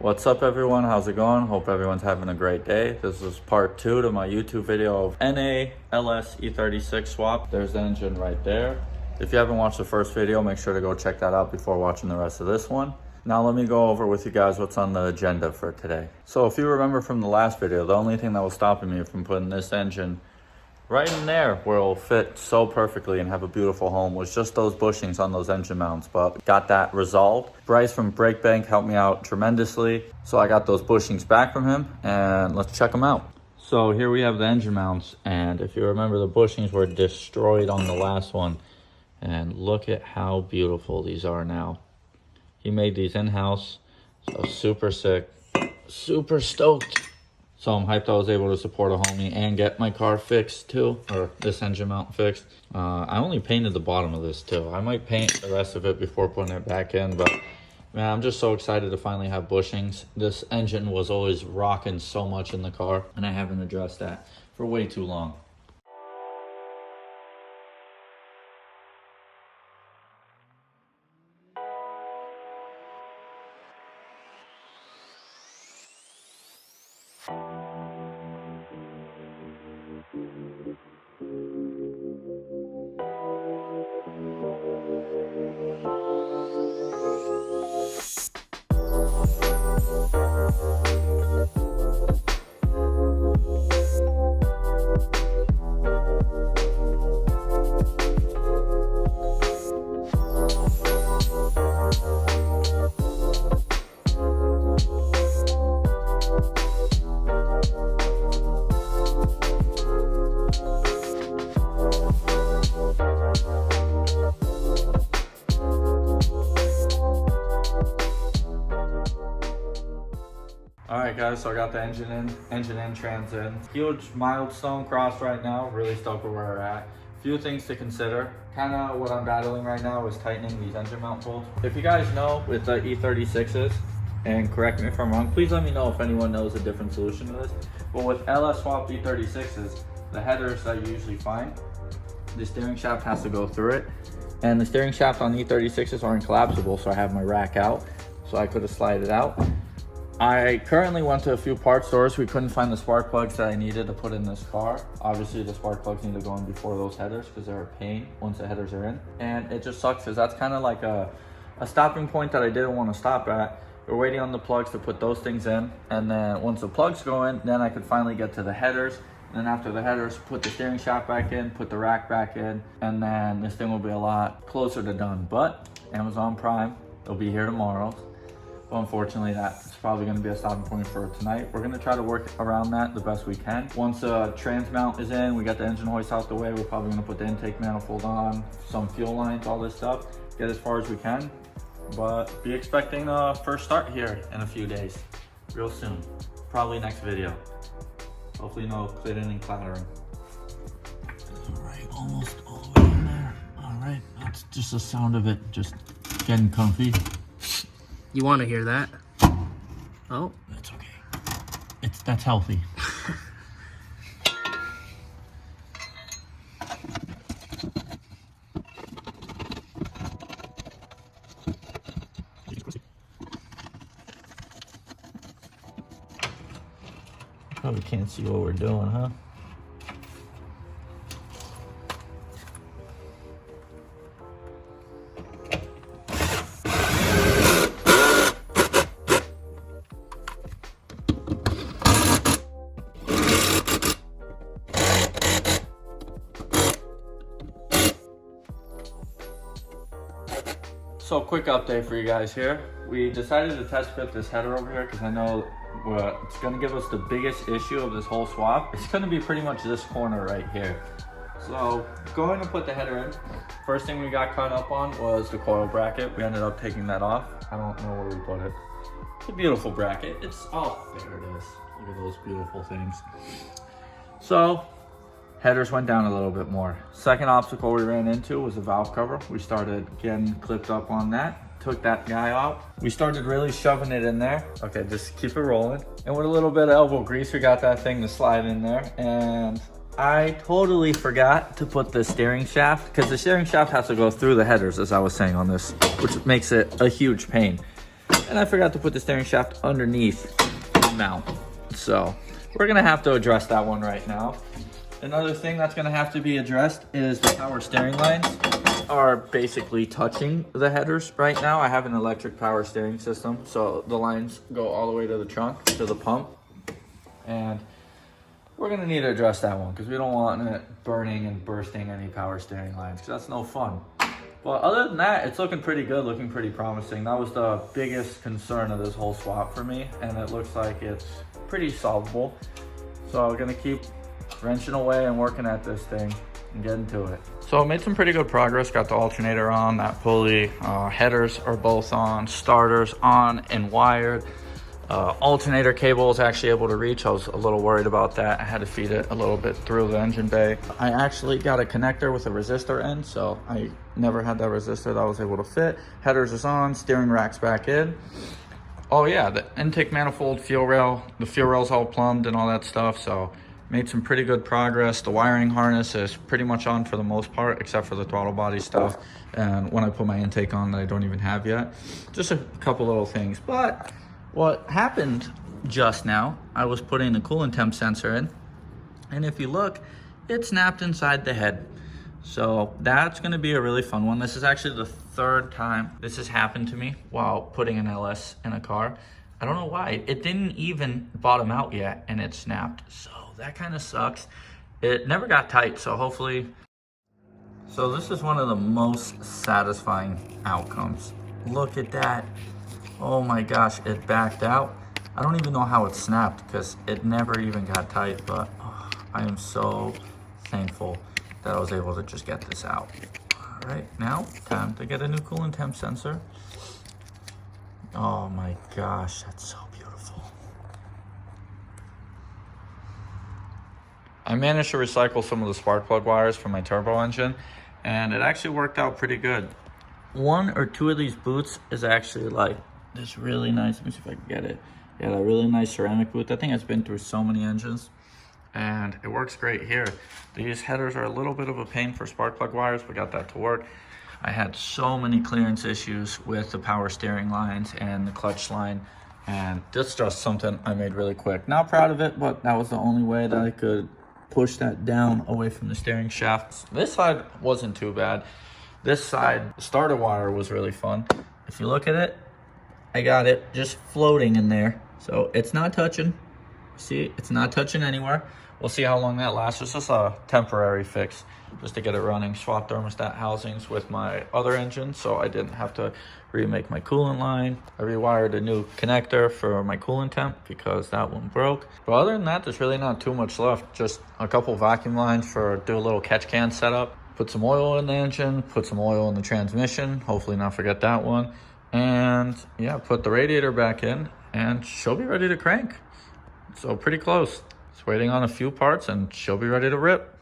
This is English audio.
What's up everyone, how's it going? Hope everyone's having a great day. This is part 2 to my YouTube video of NA LS E36 swap. There's the engine right there. If you haven't watched the first video, make sure to go check that out before watching the rest of this one. Now let me go over with you guys what's on the agenda for today. So if you remember from the last video, the only thing that was stopping me from putting this engine right in there where it'll fit so perfectly and have a beautiful home was just those bushings on those engine mounts, but got that resolved. Bryce from Breakbank helped me out tremendously, so I got those bushings back from him, and let's check them out. So here we have the engine mounts, and if you remember, the bushings were destroyed on the last one, and look at how beautiful these are now. He made these in-house, so super sick, super stoked. So I'm hyped I was able to support a homie and get my car fixed too, or this engine mount fixed. I only painted the bottom of this too. I might paint the rest of it before putting it back in, but man, I'm just so excited to finally have bushings. This engine was always rocking so much in the car, and I haven't addressed that for way too long. Alright guys, so I got the engine in, trans in. Huge milestone cross right now, really stoked with where we're at. Few things to consider. Kind of what I'm battling right now is tightening these engine mount bolts. If you guys know with the E36s, and correct me if I'm wrong, please let me know if anyone knows a different solution to this. But with LS swap E36s, the headers that you usually find, the steering shaft has to go through it. And the steering shaft on E36s aren't collapsible, so I have my rack out, so I could have slid it out. I currently went to a few parts stores. We couldn't find the spark plugs that I needed to put in this car. Obviously the spark plugs need to go in before those headers because they're a pain once the headers are in. And it just sucks because that's kind of like a stopping point that I didn't want to stop at. We're waiting on the plugs to put those things in. And then once the plugs go in, then I could finally get to the headers. And then after the headers, put the steering shaft back in, put the rack back in, and then this thing will be a lot closer to done. But Amazon Prime, it'll be here tomorrow. But unfortunately, that's probably going to be a stopping point for tonight. We're going to try to work around that the best we can. Once the trans mount is in, we got the engine hoist out the way, we're probably going to put the intake manifold on, some fuel lines, all this stuff, get as far as we can. But be expecting a first start here in a few days, real soon. Probably next video. Hopefully no clicking and clattering. All right, almost all the way in there. All right, that's just the sound of it, just getting comfy. You want to hear that? Oh, that's okay. That's healthy. Probably can't see what we're doing, huh? So quick update for you guys here. We decided to test fit this header over here because I know it's going to give us the biggest issue of this whole swap. It's going to be pretty much this corner right here. So going to put the header in, first thing we got caught up on was the coil bracket. We ended up taking that off. I don't know where we put it. It's a beautiful bracket. Oh, there it is. Look at those beautiful things. So headers went down a little bit more. Second obstacle we ran into was a valve cover. We started getting clipped up on that, took that guy out. We started really shoving it in there. Okay, just keep it rolling. And with a little bit of elbow grease, we got that thing to slide in there. And I totally forgot to put the steering shaft, because the steering shaft has to go through the headers, as I was saying on this, which makes it a huge pain. And I forgot to put the steering shaft underneath the mount. So we're gonna have to address that one right now. Another thing that's gonna have to be addressed is the power steering lines are basically touching the headers right now. I have an electric power steering system, so the lines go all the way to the trunk, to the pump. And we're gonna need to address that one because we don't want it burning and bursting any power steering lines, because that's no fun. But other than that, it's looking pretty good, looking pretty promising. That was the biggest concern of this whole swap for me, and it looks like it's pretty solvable. So we're gonna keep wrenching away and working at this thing and getting to it. So I made some pretty good progress. Got the alternator on, that pulley, headers are both on, starters on and wired. Alternator cable is actually able to reach. I was a little worried about that. I had to feed it a little bit through the engine bay. I actually got a connector with a resistor end, so I never had that resistor that I was able to fit. Headers is on, steering rack's back in. Oh yeah, the intake manifold, fuel rail, the fuel rail's all plumbed and all that stuff, so made some pretty good progress. The wiring harness is pretty much on for the most part, except for the throttle body stuff. And when I put my intake on that I don't even have yet. Just a couple little things. But what happened just now, I was putting the coolant temp sensor in, and if you look, it snapped inside the head. So that's gonna be a really fun one. This is actually the third time this has happened to me while putting an LS in a car. I don't know why. It didn't even bottom out yet and it snapped. So that kind of sucks. It never got tight, so hopefully. So this is one of the most satisfying outcomes. Look at that. Oh my gosh, it backed out. I don't even know how it snapped because it never even got tight, but oh, I am so thankful that I was able to just get this out. All right, now time to get a new coolant temp sensor. Oh my gosh, that's so beautiful. I managed to recycle some of the spark plug wires from my turbo engine, and it actually worked out pretty good. One or two of these boots is actually like this really nice, let me see if I can get it. Yeah, that really nice ceramic boot. That thing has been through so many engines, and it works great here. These headers are a little bit of a pain for spark plug wires. We got that to work. I had so many clearance issues with the power steering lines and the clutch line, and that's just something I made really quick. Not proud of it, but that was the only way that I could push that down away from the steering shaft. This side wasn't too bad. This side, the starter wire was really fun. If you look at it, I got it just floating in there. So it's not touching. See, it's not touching anywhere. We'll see how long that lasts. It's just a temporary fix just to get it running. Swap thermostat housings with my other engine, so I didn't have to remake my coolant line. I rewired a new connector for my coolant temp because that one broke. But other than that, there's really not too much left. Just a couple vacuum lines for do a little catch can setup. Put some oil in the engine, put some oil in the transmission, hopefully not forget that one. And yeah, put the radiator back in and she'll be ready to crank. So pretty close. Just waiting on a few parts and she'll be ready to rip.